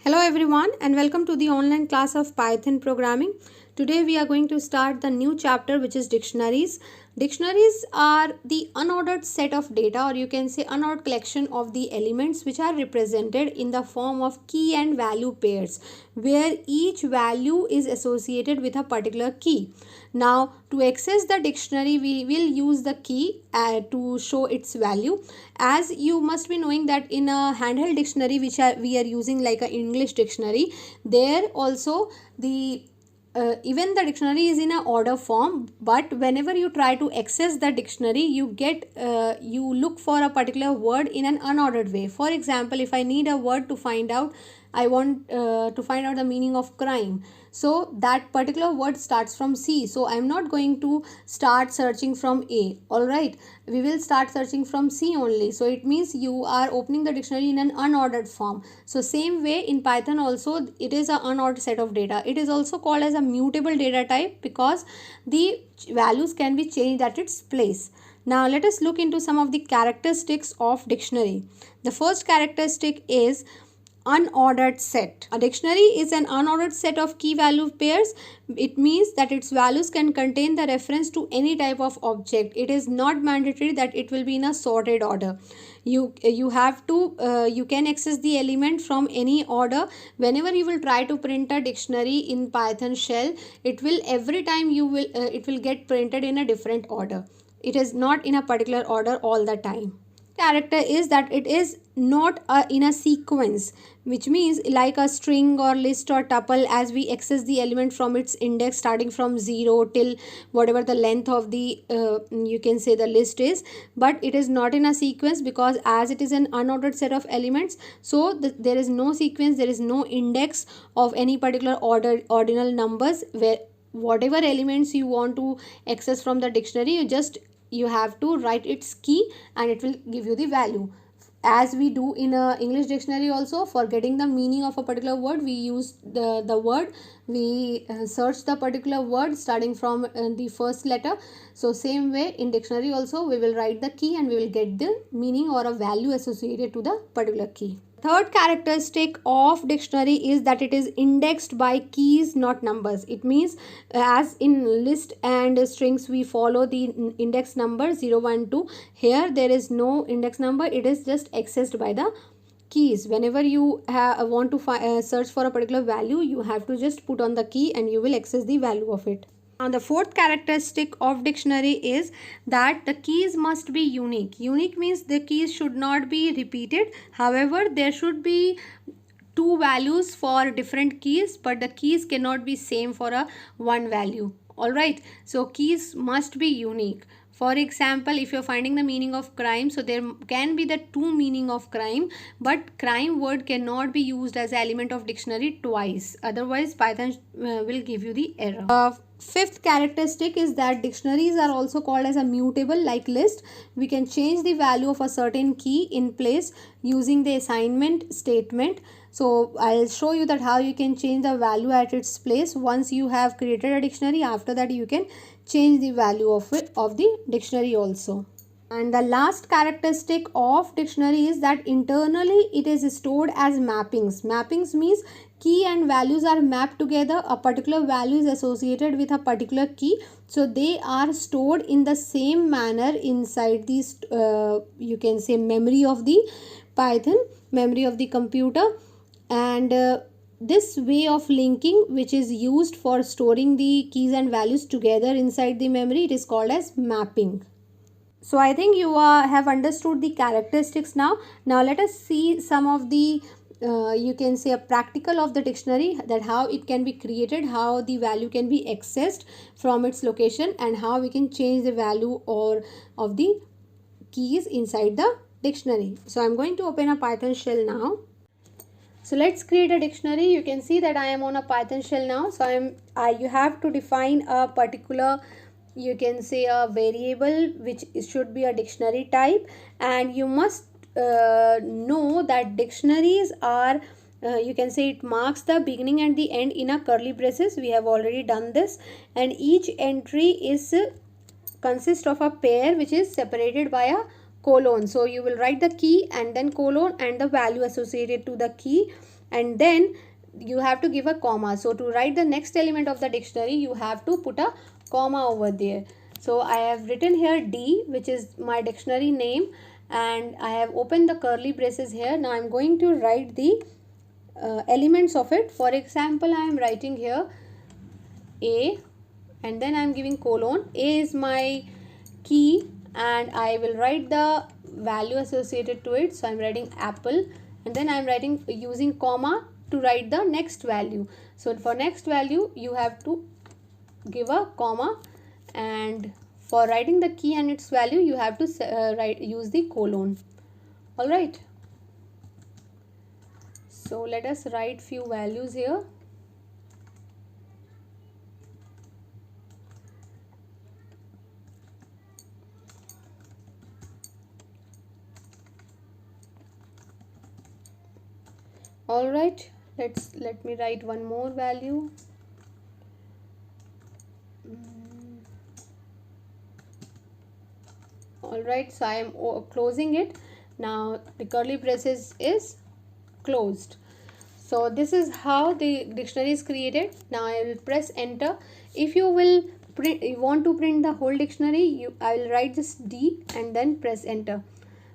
Hello everyone and welcome to the online class of Python programming. Today we are going to start the new chapter which is dictionaries. Dictionaries are the unordered set of data, or you can say unordered collection of the elements which are represented in the form of key and value pairs, where each value is associated with a particular key. Now to access the dictionary we will use the key to show its value. As you must be knowing that in a handheld dictionary which we are using like an English dictionary, there also the even the dictionary is in a order form, but whenever you try to access the dictionary you look for a particular word in an unordered way. For example, if I need a word to find out, I want to find out the meaning of crime, so that particular word starts from C, so I'm not going to start searching from A. All right, we will start searching from C only, so it means you are opening the dictionary in an unordered form. So same way in Python also, it is an unordered set of data. It is also called as a mutable data type because the values can be changed at its place. Now let us look into some of the characteristics of dictionary. The first characteristic is unordered set. A dictionary is an unordered set of key value pairs. It means that its values can contain the reference to any type of object. It is not mandatory that it will be in a sorted order. You have to you can access the element from any order. Whenever you will try to print a dictionary in Python shell, it will every time you will it will get printed in a different order. It is not in a particular order all the time. Character is that it is not in a sequence, which means like a string or list or tuple, as we access the element from its index starting from 0 till whatever the length of the you can say the list is, but it is not in a sequence because as it is an unordered set of elements, so there is no sequence, there is no index of any particular ordinal numbers. Where whatever elements you want to access from the dictionary, you have to write its key and it will give you the value. As we do in a English dictionary also, for getting the meaning of a particular word, we use the word, we search the particular word starting from the first letter. So same way in dictionary also, we will write the key and we will get the meaning or a value associated to the particular key. Third characteristic of dictionary is that it is indexed by keys, not numbers. It means as in list and strings we follow the index number 0, 1, 2. Here there is no index number. It is just accessed by the keys. Whenever you want to search for a particular value, you have to just put on the key and you will access the value of it. Now the fourth characteristic of dictionary is that the keys must be unique. Unique means the keys should not be repeated. However, there should be two values for different keys, but the keys cannot be same for a one value. All right, so keys must be unique. For example, if you're finding the meaning of crime, so there can be the two meaning of crime, but crime word cannot be used as element of dictionary twice. Otherwise, Python will give you the error. Fifth characteristic is that dictionaries are also called as a mutable like list. We can change the value of a certain key in place using the assignment statement. So I'll show you that how you can change the value at its place. Once you have created a dictionary, after that you can change the value of the dictionary also. And the last characteristic of dictionary is that internally it is stored as mappings. Mappings means key and values are mapped together. A particular value is associated with a particular key, so they are stored in the same manner inside these you can say memory of the Python, memory of the computer. And this way of linking, which is used for storing the keys and values together inside the memory, it is called as mapping. So I think you have understood the characteristics now. Now let us see some of the you can say a practical of the dictionary, that how it can be created, how the value can be accessed from its location, and how we can change the value or of the keys inside the dictionary. So I'm going to open a Python shell now. So let's create a dictionary. You can see that I am on a Python shell now. So you have to define a particular, you can say a variable which should be a dictionary type, and you must know that dictionaries are you can say it marks the beginning and the end in a curly braces. We have already done this, and each entry is consists of a pair which is separated by a colon. So you will write the key and then colon and the value associated to the key, and then you have to give a comma. So to write the next element of the dictionary, you have to put a comma over there. So I have written here D, which is my dictionary name, and I have opened the curly braces here. Now I am going to write the elements of it. For example, I am writing here A, and then I am giving colon. A is my key, and I will write the value associated to it. So I am writing apple, and then I am writing using comma to write the next value. So for next value you have to give a comma, and for writing the key and its value you have to use the colon. All right, so let us write few values here. All right, let me write one more value. All right, so I am closing it. Now the curly braces is closed. So this is how the dictionary is created. Now I will press enter. If you will want to print the whole dictionary, I will write this D and then press enter.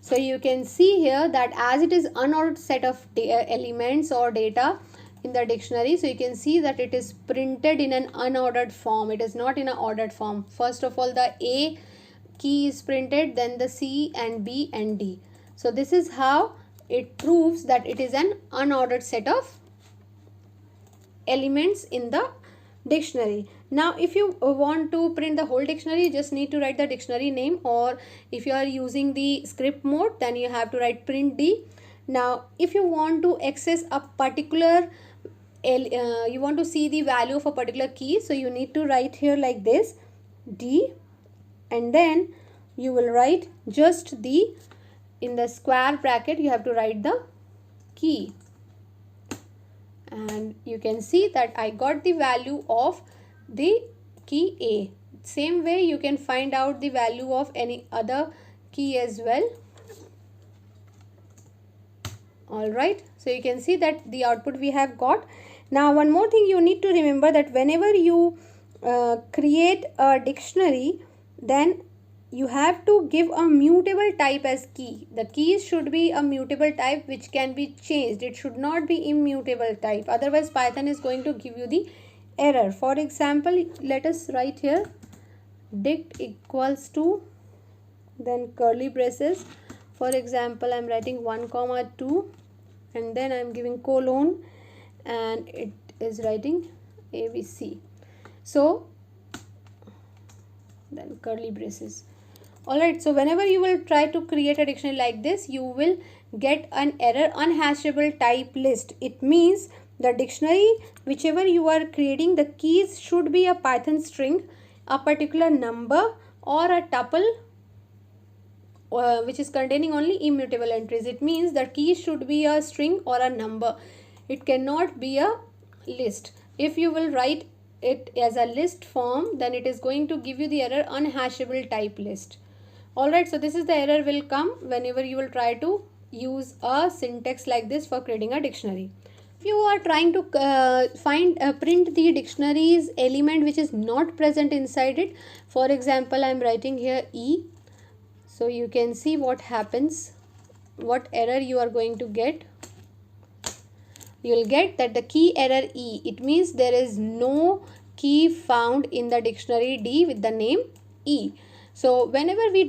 So you can see here that as it is unordered set of elements or data in the dictionary, so you can see that it is printed in an unordered form. It is not in an ordered form. First of all, the A key is printed, then the C and B and D. So this is how it proves that it is an unordered set of elements in the dictionary. Now if you want to print the whole dictionary, you just need to write the dictionary name, or if you are using the script mode, then you have to write print D. Now if you want to access a particular you want to see the value of a particular key, so you need to write here like this D, and then you will write just the, in the square bracket you have to write the key, and you can see that I got the value of the key A. Same way you can find out the value of any other key as well. All right, so you can see that the output we have got. Now one more thing you need to remember, that whenever you create a dictionary, then you have to give a mutable type as key. The keys should be a mutable type which can be changed. It should not be immutable type, otherwise Python is going to give you the error. For example, let us write here dict equals to, then curly braces. For example, I am writing 1 comma 2, and then I am giving colon, and it is writing ABC. So then curly braces. Alright, so whenever you will try to create a dictionary like this, you will get an error, unhashable type list. It means the dictionary whichever you are creating, the keys should be a Python string, a particular number, or a tuple which is containing only immutable entries. It means the key should be a string or a number. It cannot be a list. If you will write it as a list form, then it is going to give you the error unhashable type list. Alright, so this is the error will come whenever you will try to use a syntax like this for creating a dictionary. If you are trying to print the dictionary's element which is not present inside it, for example, I am writing here E. So you can see what happens, what error you are going to get. You will get that the key error E. It means there is no key found in the dictionary D with the name E. So whenever we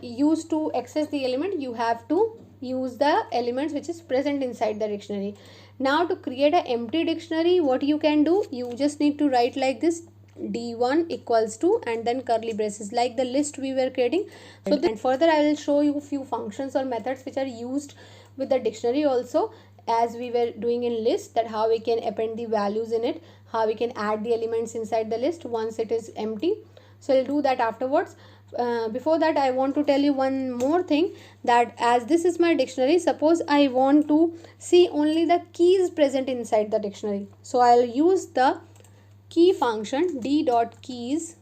use to access the element, you have to use the elements which is present inside the dictionary. Now to create an empty dictionary, what you can do, you just need to write like this D1 equals to, and then curly braces, like the list we were creating. So and further I will show you a few functions or methods which are used with the dictionary also, as we were doing in list, that how we can append the values in it, how we can add the elements inside the list once it is empty. So I'll do that afterwards. Before that, I want to tell you one more thing, that as this is my dictionary, suppose I want to see only the keys present inside the dictionary. So I'll use the key function d.keys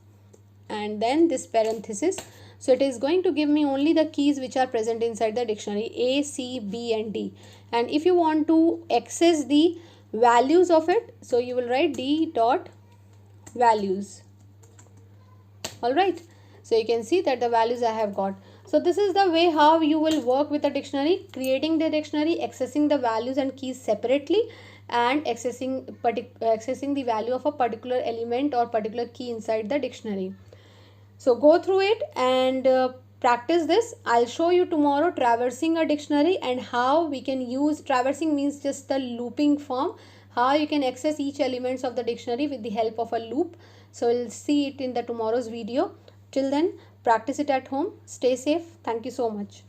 and then this parenthesis. So it is going to give me only the keys which are present inside the dictionary, A, C, B and D. And if you want to access the values of it, so you will write D dot values. Alright, so you can see that the values I have got. So this is the way how you will work with the dictionary, creating the dictionary, accessing the values and keys separately, and accessing the value of a particular element or particular key inside the dictionary. So go through it and practice this. I'll show you tomorrow traversing a dictionary and how we can use, traversing means just the looping form, how you can access each elements of the dictionary with the help of a loop. So we'll see it in the tomorrow's video. Till then, practice it at home. Stay safe. Thank you so much.